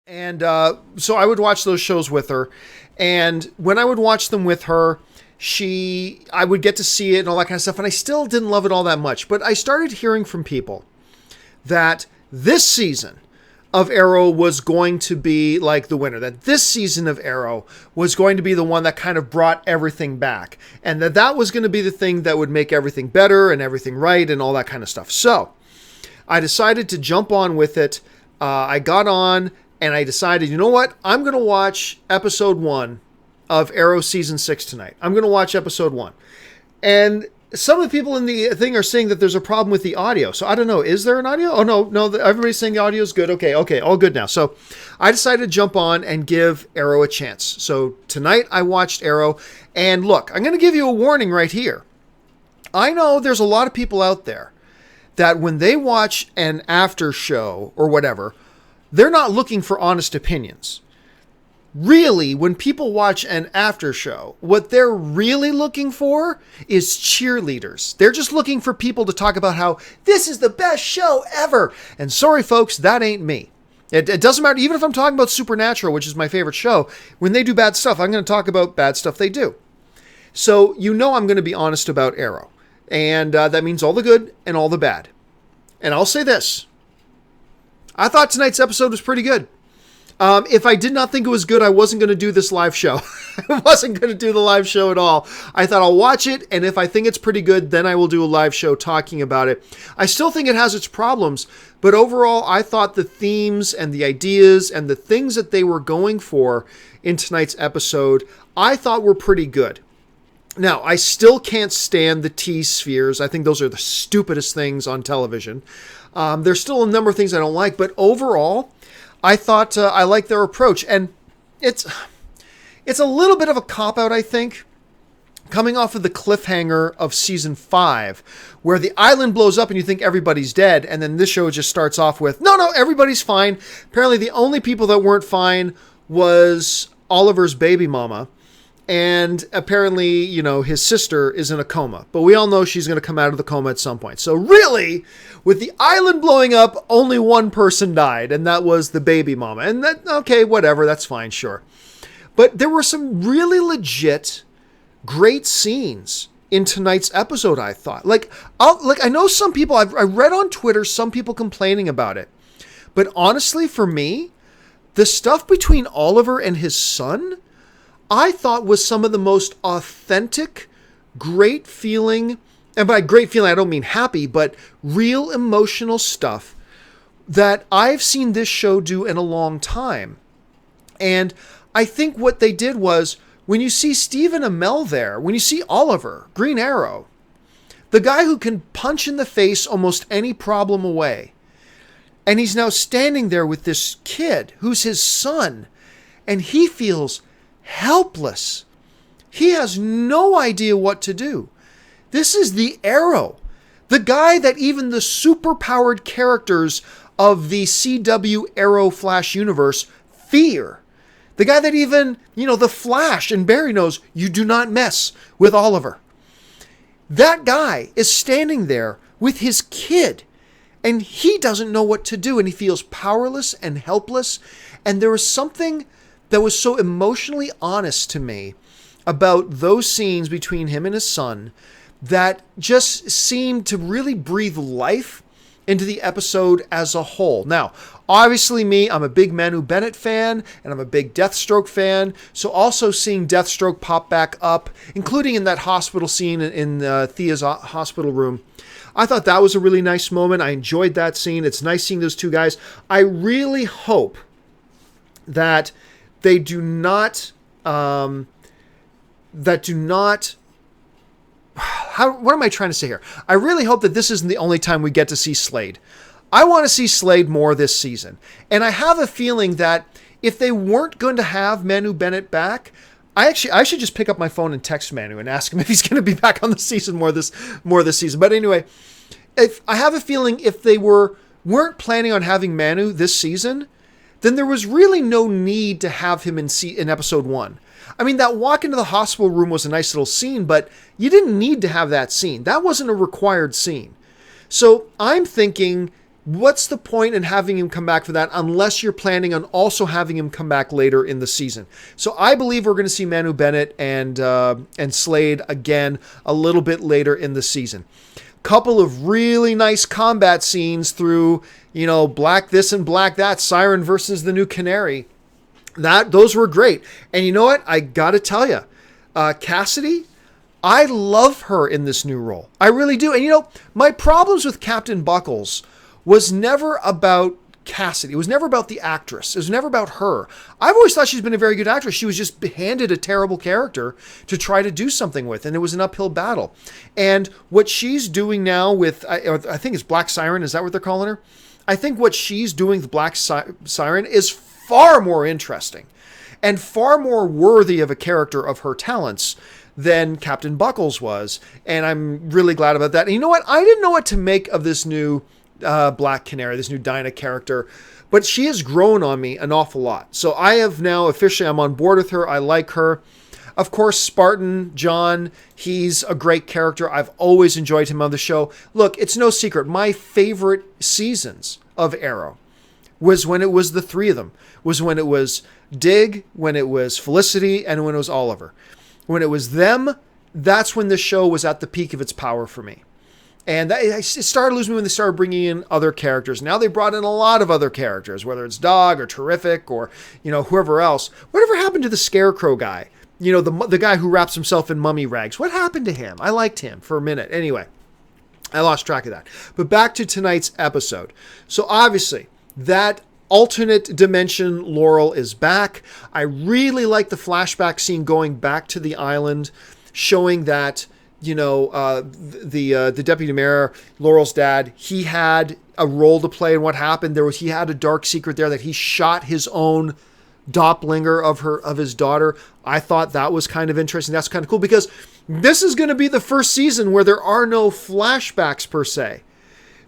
And so I would watch those shows with her. And when I would watch them with her, I would get to see it and all that kind of stuff. And I still didn't love it all that much. But I started hearing from people that this season of Arrow was going to be like the winner, that this season of Arrow was going to be the one that kind of brought everything back, and that was going to be the thing that would make everything better and everything right and all that kind of stuff. So I decided to jump on with it. I got on and I decided, you know what? I'm going to watch episode 1 of Arrow season 6 tonight. I'm going to watch episode 1. And some of the people in the thing are saying that there's a problem with the audio. So I don't know. Is there an audio? Oh, no. Everybody's saying the audio is good. Okay. All good now. So I decided to jump on and give Arrow a chance. So tonight I watched Arrow. And look, I'm going to give you a warning right here. I know there's a lot of people out there that when they watch an after show or whatever, they're not looking for honest opinions. Really, when people watch an after show, what they're really looking for is cheerleaders. They're just looking for people to talk about how this is the best show ever. And sorry, folks, that ain't me. It doesn't matter. Even if I'm talking about Supernatural, which is my favorite show, when they do bad stuff, I'm going to talk about bad stuff they do. So you know I'm going to be honest about Arrow. And that means all the good and all the bad. And I'll say this. I thought tonight's episode was pretty good. If I did not think it was good, I wasn't going to do this live show. I wasn't going to do the live show at all. I thought I'll watch it, and if I think it's pretty good, then I will do a live show talking about it. I still think it has its problems, but overall, I thought the themes and the ideas and the things that they were going for in tonight's episode, I thought were pretty good. Now, I still can't stand the T-spheres. I think those are the stupidest things on television. There's still a number of things I don't like, but overall, I thought I liked their approach, and it's a little bit of a cop-out, I think, coming off of the cliffhanger of season 5, where the island blows up and you think everybody's dead, and then this show just starts off with, no, everybody's fine. Apparently the only people that weren't fine was Oliver's baby mama, and apparently, his sister is in a coma. But we all know she's going to come out of the coma at some point. So really, with the island blowing up, only one person died, and that was the baby mama. And okay, whatever, that's fine, sure. But there were some really legit, great scenes in tonight's episode, I thought. I know some people, I read on Twitter, some people complaining about it. But honestly, for me, the stuff between Oliver and his son, I thought was some of the most authentic, great feeling, and by great feeling, I don't mean happy, but real emotional stuff that I've seen this show do in a long time. And I think what they did was, when you see Stephen Amell there, when you see Oliver, Green Arrow, the guy who can punch in the face almost any problem away, and he's now standing there with this kid who's his son, and he feels helpless. He has no idea what to do. This is the Arrow, the guy that even the superpowered characters of the CW Arrow Flash universe fear. The guy that even, the Flash and Barry knows you do not mess with Oliver. That guy is standing there with his kid, and he doesn't know what to do, and he feels powerless and helpless. And there was something that was so emotionally honest to me about those scenes between him and his son that just seemed to really breathe life into the episode as a whole. Now, obviously I'm a big Manu Bennett fan, and I'm a big Deathstroke fan, so also seeing Deathstroke pop back up, including in that hospital scene in Thea's hospital room, I thought that was a really nice moment. I enjoyed that scene. It's nice seeing those two guys. I really hope that they do not, what am I trying to say here? I really hope that this isn't the only time we get to see Slade. I want to see Slade more this season. And I have a feeling that if they weren't going to have Manu Bennett back, I should just pick up my phone and text Manu and ask him if he's going to be back on the season more this season. But anyway, I have a feeling if they weren't planning on having Manu this season, then there was really no need to have him in episode 1. I mean, that walk into the hospital room was a nice little scene, but you didn't need to have that scene. That wasn't a required scene. So I'm thinking what's the point in having him come back for that unless you're planning on also having him come back later in the season? So I believe we're going to see Manu Bennett and Slade again a little bit later in the season. Couple of really nice combat scenes through, black this and black that, Siren versus the New Canary. Those were great. And you know what? I got to tell you, Cassidy, I love her in this new role. I really do. And my problems with Captain Buckles was never about Cassidy. It was never about the actress. It was never about her. I've always thought she's been a very good actress. She was just handed a terrible character to try to do something with, and it was an uphill battle. And what she's doing now with, I think it's Black Siren, is that what they're calling her? I think what she's doing with Black Siren is far more interesting and far more worthy of a character of her talents than Captain Buckles was. And I'm really glad about that. And you know what? I didn't know what to make of this new Black Canary, this new Dinah character, but she has grown on me an awful lot. So I have now officially, I'm on board with her. I like her. Of course, Spartan John, he's a great character. I've always enjoyed him on the show. Look, it's no secret. My favorite seasons of Arrow was when it was the three of them, was when it was Dig, when it was Felicity, and when it was Oliver. When it was them, that's when the show was at the peak of its power for me. And it started losing me when they started bringing in other characters. Now they brought in a lot of other characters, whether it's Dog or Terrific or, whoever else. Whatever happened to the Scarecrow guy? The guy who wraps himself in mummy rags. What happened to him? I liked him for a minute. Anyway, I lost track of that. But back to tonight's episode. So obviously, that alternate dimension Laurel is back. I really like the flashback scene going back to the island, showing that the deputy mayor, Laurel's dad, he had a role to play in what happened. He had a dark secret there that he shot his own doppelganger of his daughter. I thought that was kind of interesting. That's kind of cool because this is going to be the first season where there are no flashbacks per se,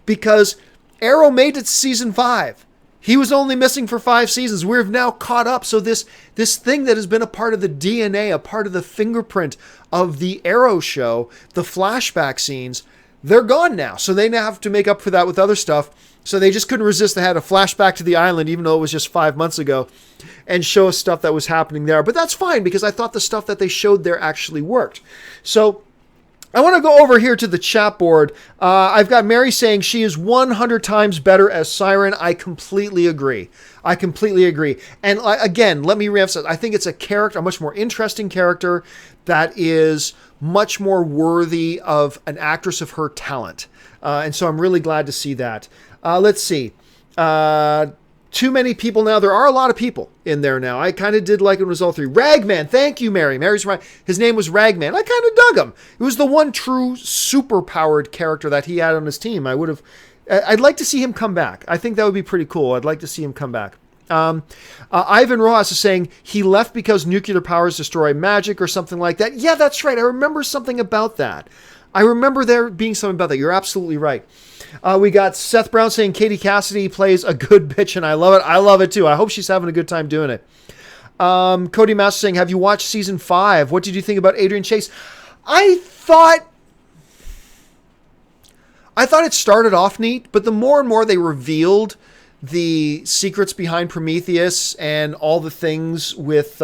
because Arrow made it to season 5. He was only missing for 5 seasons. We've now caught up. So this thing that has been a part of the DNA, a part of the fingerprint of the Arrow show, the flashback scenes, they're gone now. So they now have to make up for that with other stuff. So they just couldn't resist. They had a flashback to the island, even though it was just 5 months ago, and show us stuff that was happening there. But that's fine, because I thought the stuff that they showed there actually worked. So I want to go over here to the chat board. I've got Mary saying she is 100 times better as Siren. I completely agree. And again, let me reemphasize. I think it's a much more interesting character that is much more worthy of an actress of her talent. And so I'm really glad to see that. Let's see. Too many people now. There are a lot of people in there now. I kind of did like it was all 3. Ragman. Thank you, Mary. Mary's right. His name was Ragman. I kind of dug him. It was the one true super-powered character that he had on his team. I'd like to see him come back. I think that would be pretty cool. I'd like to see him come back. Ivan Rojas is saying he left because nuclear powers destroy magic or something like that. Yeah, that's right. I remember something about that. I remember there being something about that. You're absolutely right. We got Seth Brown saying Katie Cassidy plays a good bitch, and I love it. I love it too. I hope she's having a good time doing it. Cody Master saying, have you watched season 5? What did you think about Adrian Chase? I thought it started off neat, but the more and more they revealed the secrets behind Prometheus and all the things with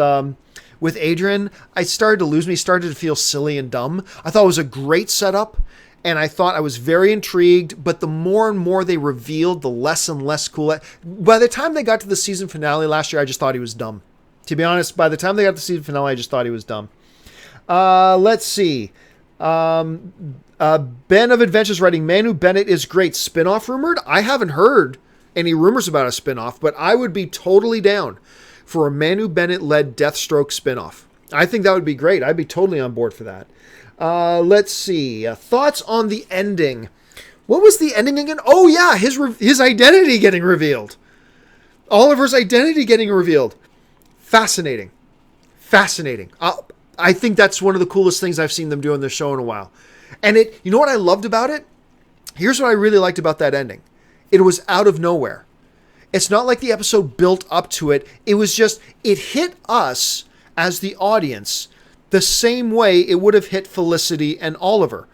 Adrian, I started to lose me, started to feel silly and dumb. I thought it was a great setup, and I thought I was very intrigued, but the more and more they revealed, the less and less cool. By the time they got to the season finale last year, I just thought he was dumb. To be honest, by the time they got to the season finale, I just thought he was dumb. Let's see. Ben of Adventures writing, Manu Bennett is great. Spinoff rumored? I haven't heard any rumors about a spinoff, but I would be totally down for a Manu Bennett-led Deathstroke spinoff. I think that would be great. I'd be totally on board for that. Let's see. Thoughts on the ending. What was the ending again? Oh, yeah, his identity getting revealed. Oliver's identity getting revealed. Fascinating. I think that's one of the coolest things I've seen them do on their show in a while. And you know what I loved about it? Here's what I really liked about that ending. It was out of nowhere. It's not like the episode built up to it. It was just, it hit us as the audience the same way it would have hit Felicity and Oliver.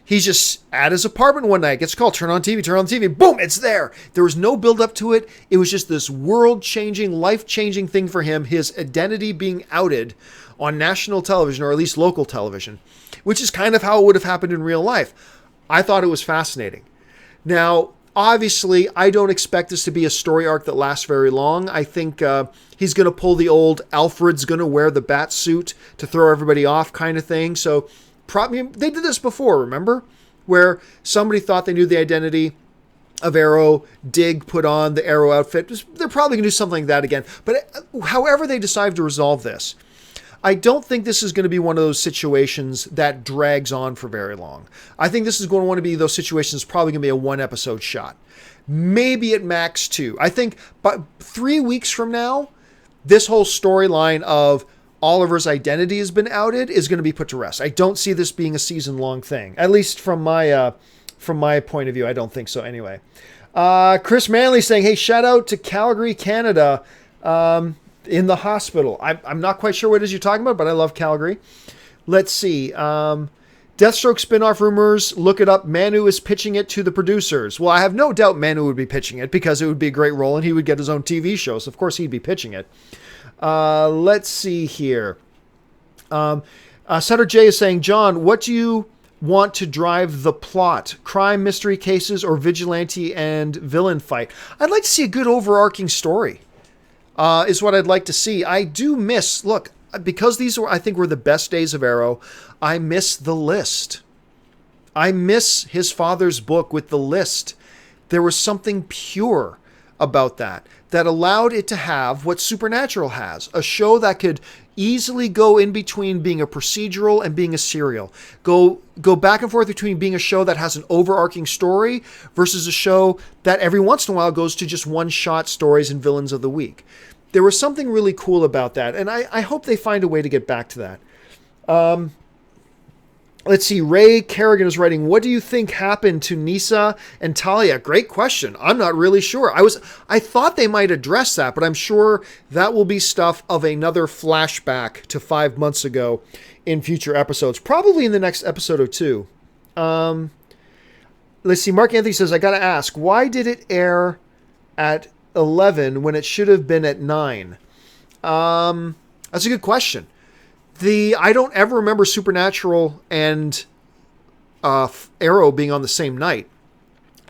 He's just at his apartment one night, gets a call, turn on TV, boom, it's there. There was no build up to it. It was just this world-changing, life-changing thing for him, his identity being outed on national television, or at least local television, which is kind of how it would have happened in real life. I thought it was fascinating. Now, obviously, I don't expect this to be a story arc that lasts very long. I think he's going to pull the old Alfred's going to wear the bat suit to throw everybody off kind of thing. So probably they did this before, remember? Where somebody thought they knew the identity of Arrow, Dig put on the Arrow outfit. They're probably going to do something like that again. But however they decide to resolve this, I don't think this is going to be one of those situations that drags on for very long. I think this is going to want to be those situations, probably going to be a 1-episode shot. Maybe at max 2. I think but 3 weeks from now, this whole storyline of Oliver's identity has been outed is going to be put to rest. I don't see this being a season-long thing. At least from my point of view, I don't think so anyway. Chris Manley saying, hey, shout out to Calgary, Canada. In the hospital. I'm not quite sure what it is you're talking about, but I love Calgary. Let's see. Deathstroke spinoff rumors. Look it up. Manu is pitching it to the producers. Well, I have no doubt Manu would be pitching it because it would be a great role and he would get his own TV show. So, of course, he'd be pitching it. Let's see here. Sutter J is saying, John, what do you want to drive the plot? Crime, mystery cases, or vigilante and villain fight? I'd like to see a good overarching story. Is what I'd like to see. I do miss, look, because these were, I think, were the best days of Arrow, I miss the list. I miss his father's book with the list. There was something pure about that allowed it to have what Supernatural has, a show that could easily go in between being a procedural and being a serial. Go back and forth between being a show that has an overarching story versus a show that every once in a while goes to just one-shot stories and villains of the week. There was something really cool about that, and I hope they find a way to get back to that. Let's see. Ray Kerrigan is writing, what do you think happened to Nisa and Talia? Great question. I'm not really sure. I thought they might address that, but I'm sure that will be stuff of another flashback to 5 months ago in future episodes, probably in the next episode or two. Let's see. Mark Anthony says, I got to ask, why did it air at 11 when it should have been at 9? That's a good question. I don't ever remember Supernatural and Arrow being on the same night.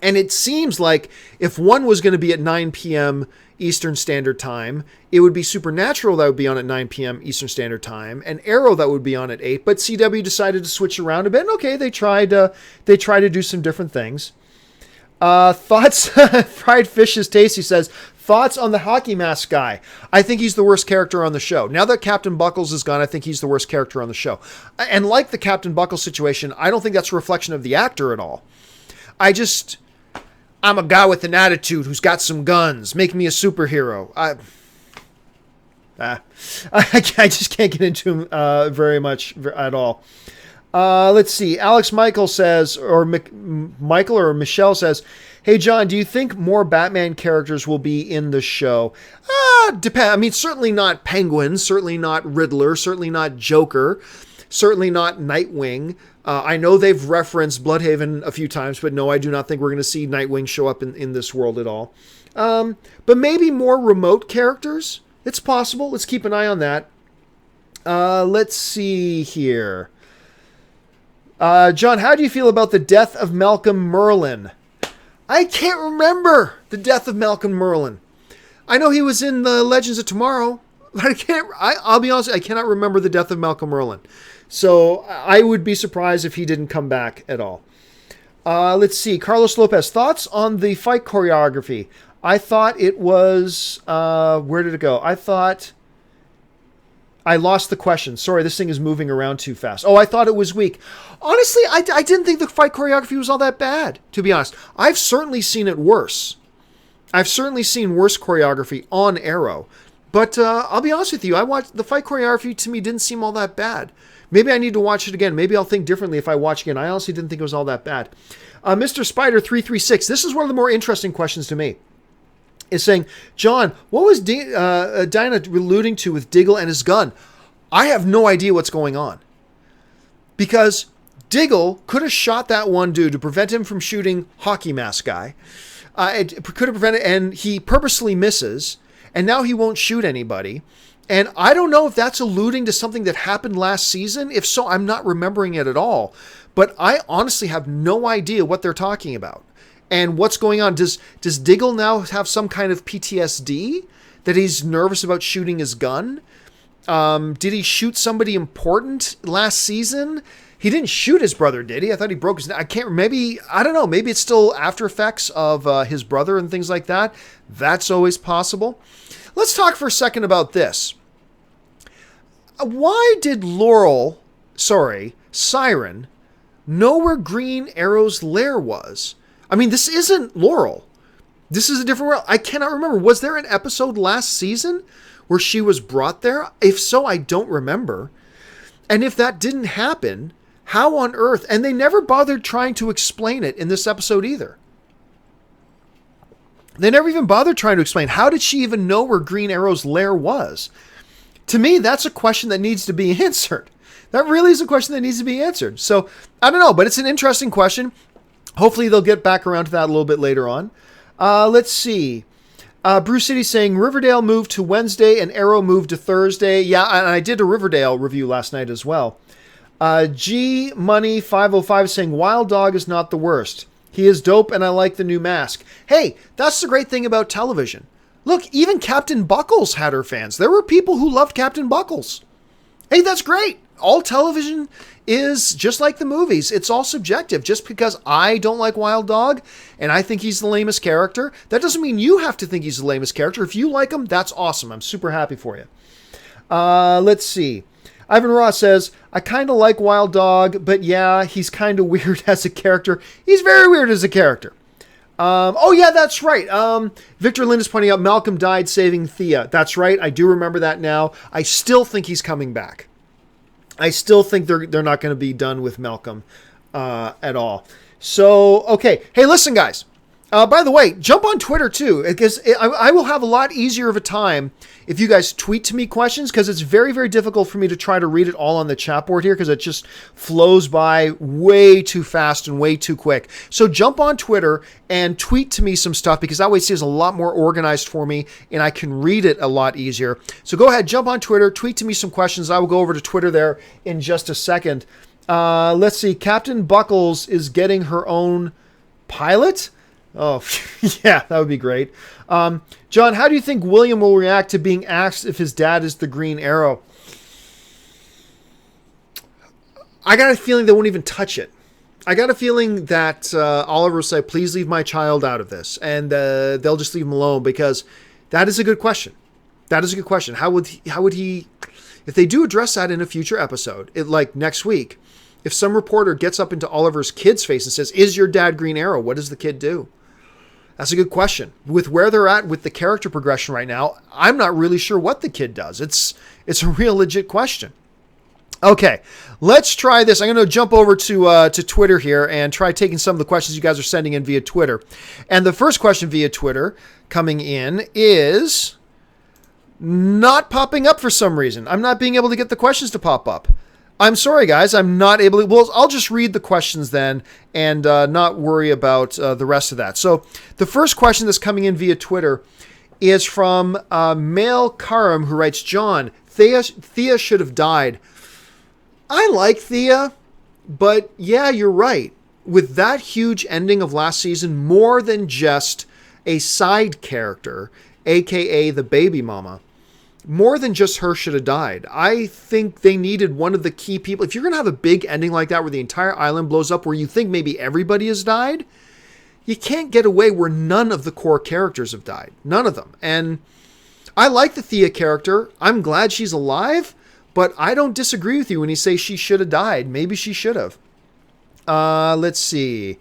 And it seems like if one was going to be at 9 p.m. Eastern Standard Time, it would be Supernatural that would be on at 9 p.m. Eastern Standard Time, and Arrow that would be on at 8. But CW decided to switch around a bit. And okay, they tried to do some different things. Thoughts? Fried Fish is Tasty says, thoughts on the hockey mask guy? I think he's the worst character on the show. Now that Captain Buckles is gone, I think he's the worst character on the show. And like the Captain Buckles situation, I don't think that's a reflection of the actor at all. I'm a guy with an attitude who's got some guns. Make me a superhero. I just can't get into him very much at all. Let's see. Alex Michael says, or Michael or Michelle says, hey, John, do you think more Batman characters will be in the show? Depend. I mean, certainly not Penguin, certainly not Riddler, certainly not Joker, certainly not Nightwing. I know they've referenced Bloodhaven a few times, but no, I do not think we're going to see Nightwing show up in this world at all. But maybe more remote characters. It's possible. Let's keep an eye on that. Let's see here. John, how do you feel about the death of Malcolm Merlyn? I can't remember the death of Malcolm Merlyn. I know he was in the Legends of Tomorrow, but I'll be honest, I cannot remember the death of Malcolm Merlyn. So I would be surprised if he didn't come back at all. Let's see. Carlos Lopez, thoughts on the fight choreography? I thought it was, where did it go? I lost the question. Sorry, this thing is moving around too fast. Oh, I thought it was weak. Honestly, I didn't think the fight choreography was all that bad, to be honest. I've certainly seen it worse. I've certainly seen worse choreography on Arrow. But I'll be honest with you, the fight choreography to me didn't seem all that bad. Maybe I need to watch it again. Maybe I'll think differently if I watch again. I honestly didn't think it was all that bad. Mr. Spider 336, this is one of the more interesting questions to me. Is saying, John, what was Dinah alluding to with Diggle and his gun? I have no idea what's going on. Because Diggle could have shot that one dude to prevent him from shooting hockey mask guy. It could have prevented, and he purposely misses, and now he won't shoot anybody. And I don't know if that's alluding to something that happened last season. If so, I'm not remembering it at all. But I honestly have no idea what they're talking about and what's going on. Does Diggle now have some kind of PTSD that he's nervous about shooting his gun? Did he shoot somebody important last season? He didn't shoot his brother, did he? I thought he broke his neck. I can't, maybe, I don't know. Maybe it's still after effects of his brother and things like that. That's always possible. Let's talk for a second about this. Why did Siren, know where Green Arrow's lair was? I mean, this isn't Laurel. This is a different world. I cannot remember. Was there an episode last season where she was brought there? If so, I don't remember. And if that didn't happen, how on earth? And they never bothered trying to explain it in this episode either. They never even bothered trying to explain. How did she even know where Green Arrow's lair was? To me, that's a question that needs to be answered. That really is a question that needs to be answered. So, I don't know, but it's an interesting question. Hopefully they'll get back around to that a little bit later on. Let's see. Bruce City saying Riverdale moved to Wednesday and Arrow moved to Thursday. Yeah, and I did a Riverdale review last night as well. G Money 505 saying Wild Dog is not the worst. He is dope and I like the new mask. Hey, that's the great thing about television. Look, even Captain Buckles had her fans. There were people who loved Captain Buckles. Hey, that's great. All television is just like the movies. It's all subjective. Just because I don't like Wild Dog and I think he's the lamest character, that doesn't mean you have to think he's the lamest character. If you like him, that's awesome. I'm super happy for you. Let's see. Ivan Ross says, I kind of like Wild Dog, but yeah, he's kind of weird as a character. He's very weird as a character. Oh yeah, that's right. Victor Lind is pointing out Malcolm died saving Thea. That's right. I do remember that now. I still think he's coming back. I still think they're not going to be done with Malcolm at all. So, okay. Hey, listen, guys. By the way, jump on Twitter too, because I will have a lot easier of a time if you guys tweet to me questions, because it's very, very difficult for me to try to read it all on the chat board here, because it just flows by way too fast and way too quick. So jump on Twitter and tweet to me some stuff, because that way it's a lot more organized for me and I can read it a lot easier. So go ahead, jump on Twitter, tweet to me some questions. I will go over to Twitter there in just a second. Let's see. Captain Buckles is getting her own pilot. Oh, yeah, that would be great. John, how do you think William will react to being asked if his dad is the Green Arrow? I got a feeling they won't even touch it. I got a feeling that Oliver will say, please leave my child out of this. And they'll just leave him alone, because that is a good question. That is a good question. How would he, if they do address that in a future episode, like next week, if some reporter gets up into Oliver's kid's face and says, is your dad Green Arrow? What does the kid do? That's a good question. With where they're at with the character progression right now, I'm not really sure what the kid does. It's a real legit question. Okay, let's try this. I'm going to jump over to Twitter here and try taking some of the questions you guys are sending in via Twitter. And the first question via Twitter coming in is not popping up for some reason. I'm not being able to get the questions to pop up. I'm sorry, guys. I'm not able to. Well, I'll just read the questions then and not worry about the rest of that. So the first question that's coming in via Twitter is from Mail Karam, who writes, John, Thea should have died. I like Thea, but yeah, you're right. With that huge ending of last season, more than just a side character, a.k.a. the baby mama, more than just her should have died. I think they needed one of the key people. If you're going to have a big ending like that where the entire island blows up, where you think maybe everybody has died, you can't get away where none of the core characters have died. None of them. And I like the Thea character. I'm glad she's alive, but I don't disagree with you when you say she should have died. Maybe she should have. Let's see.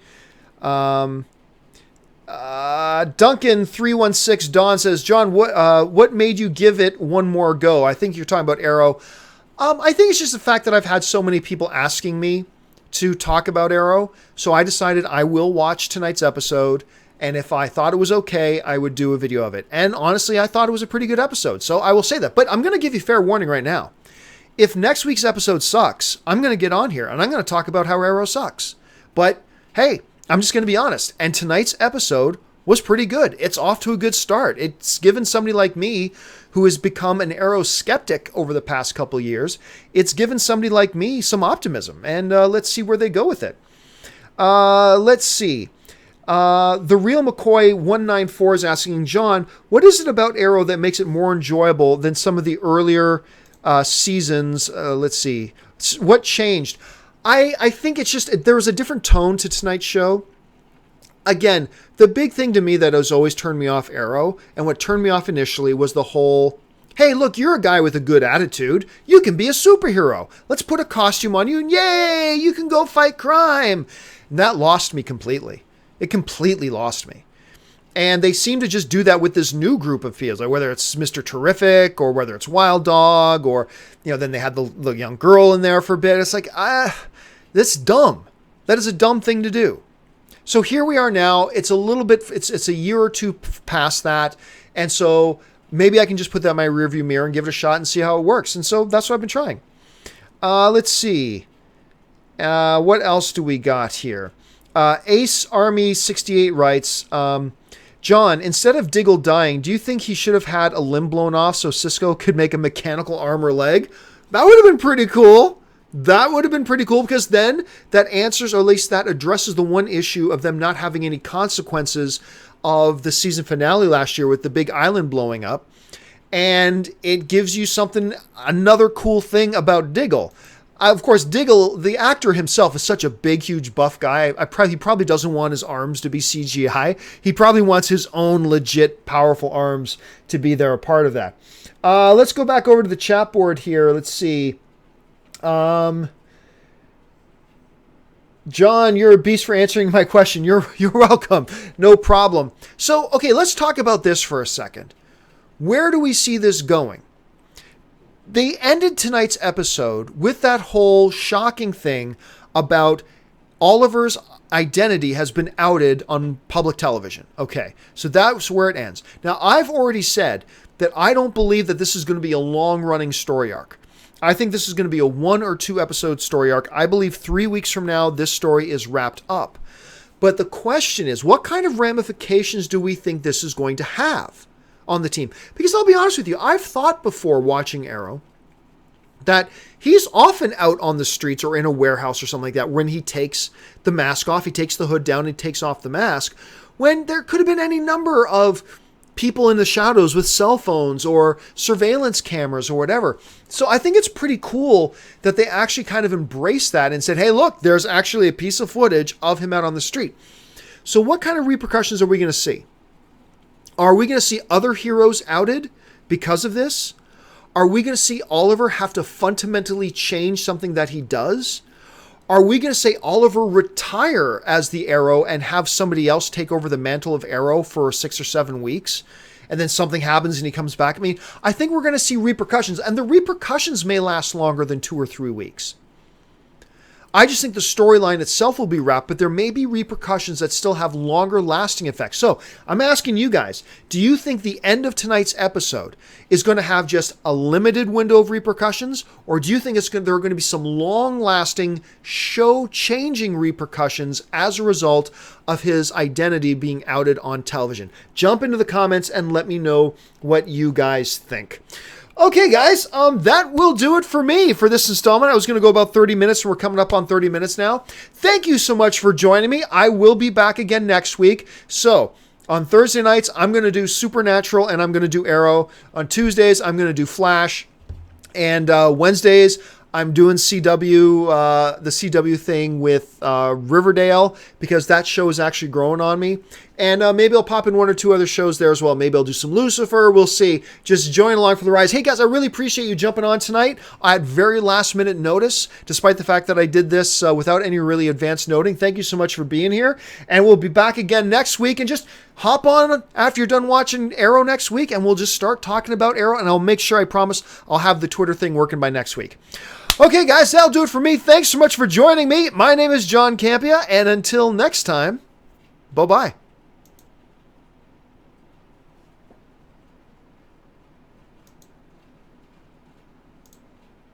Duncan316 Dawn says, John, what made you give it one more go? I think you're talking about Arrow. I think it's just the fact that I've had so many people asking me to talk about Arrow. So I decided I will watch tonight's episode. And if I thought it was okay, I would do a video of it. And honestly, I thought it was a pretty good episode. So I will say that. But I'm going to give you fair warning right now. if next week's episode sucks, I'm going to get on here and I'm going to talk about how Arrow sucks. But hey, I'm just going to be honest. And tonight's episode was pretty good. It's off to a good start. It's given somebody like me who has become an Arrow skeptic over the past couple of years, it's given somebody like me some optimism. And let's see where they go with it. Let's see. The Real McCoy 194 is asking, John, what is it about Arrow that makes it more enjoyable than some of the earlier seasons? Let's see. What changed? I think it's just there was a different tone to tonight's show. Again, the big thing to me that has always turned me off Arrow, and what turned me off initially was the whole, hey, look, you're a guy with a good attitude. You can be a superhero. Let's put a costume on you, and yay, you can go fight crime. And that lost me completely. It completely lost me. And they seem to just do that with this new group of fields, like whether it's Mr. Terrific or whether it's Wild Dog or, then they had the young girl in there for a bit. It's like, that's dumb. That is a dumb thing to do. So here we are now. It's a little bit, it's a year or two past that. And so maybe I can just put that in my rearview mirror and give it a shot and see how it works. And so that's what I've been trying. Let's see. What else do we got here? Ace Army 68 writes, John, instead of Diggle dying, do you think he should have had a limb blown off so Cisco could make a mechanical arm or leg? That would have been pretty cool. That would have been pretty cool because then that answers, or at least that addresses the one issue of them not having any consequences of the season finale last year with the big island blowing up. And it gives you another cool thing about Diggle. Of course, Diggle, the actor himself, is such a big, huge, buff guy. He probably doesn't want his arms to be CGI. He probably wants his own legit, powerful arms to be there, a part of that. Let's go back over to the chat board here. Let's see. John, you're a beast for answering my question. You're welcome. No problem. So, okay, let's talk about this for a second. Where do we see this going? They ended tonight's episode with that whole shocking thing about Oliver's identity has been outed on public television. Okay, so that's where it ends. Now, I've already said that I don't believe that this is going to be a long-running story arc. I think this is going to be a 1 or 2 episode story arc. I believe 3 weeks from now, this story is wrapped up. But the question is, what kind of ramifications do we think this is going to have on the team? Because I'll be honest with you, I've thought before watching Arrow that he's often out on the streets or in a warehouse or something like that when he takes the mask off, he takes the hood down, and he takes off the mask, when there could have been any number of people in the shadows with cell phones or surveillance cameras or whatever. So I think it's pretty cool that they actually kind of embraced that and said, hey, look, there's actually a piece of footage of him out on the street. So what kind of repercussions are we going to see? Are we going to see other heroes outed because of this? Are we going to see Oliver have to fundamentally change something that he does? Are we going to say Oliver retire as the Arrow and have somebody else take over the mantle of Arrow for 6 or 7 weeks? And then something happens and he comes back? I mean, I think we're going to see repercussions, and the repercussions may last longer than 2 or 3 weeks. I just think the storyline itself will be wrapped, but there may be repercussions that still have longer lasting effects. So I'm asking you guys, do you think the end of tonight's episode is going to have just a limited window of repercussions? Or do you think there are going to be some long lasting show changing repercussions as a result of his identity being outed on television? Jump into the comments and let me know what you guys think. Okay, guys, that will do it for me for this installment. I was going to go about 30 minutes, and we're coming up on 30 minutes now. Thank you so much for joining me. I will be back again next week. So, on Thursday nights, I'm going to do Supernatural, and I'm going to do Arrow. On Tuesdays, I'm going to do Flash. And Wednesdays, I'm doing CW, the CW thing with Riverdale, because that show is actually growing on me. And maybe I'll pop in 1 or 2 other shows there as well. Maybe I'll do some Lucifer. We'll see. Just join along for the rise. Hey, guys, I really appreciate you jumping on tonight. I had very last-minute notice, despite the fact that I did this without any really advanced noting. Thank you so much for being here. And we'll be back again next week. And just hop on after you're done watching Arrow next week, and we'll just start talking about Arrow. And I'll make sure, I promise, I'll have the Twitter thing working by next week. Okay, guys, that'll do it for me. Thanks so much for joining me. My name is John Campea, and until next time, bye-bye.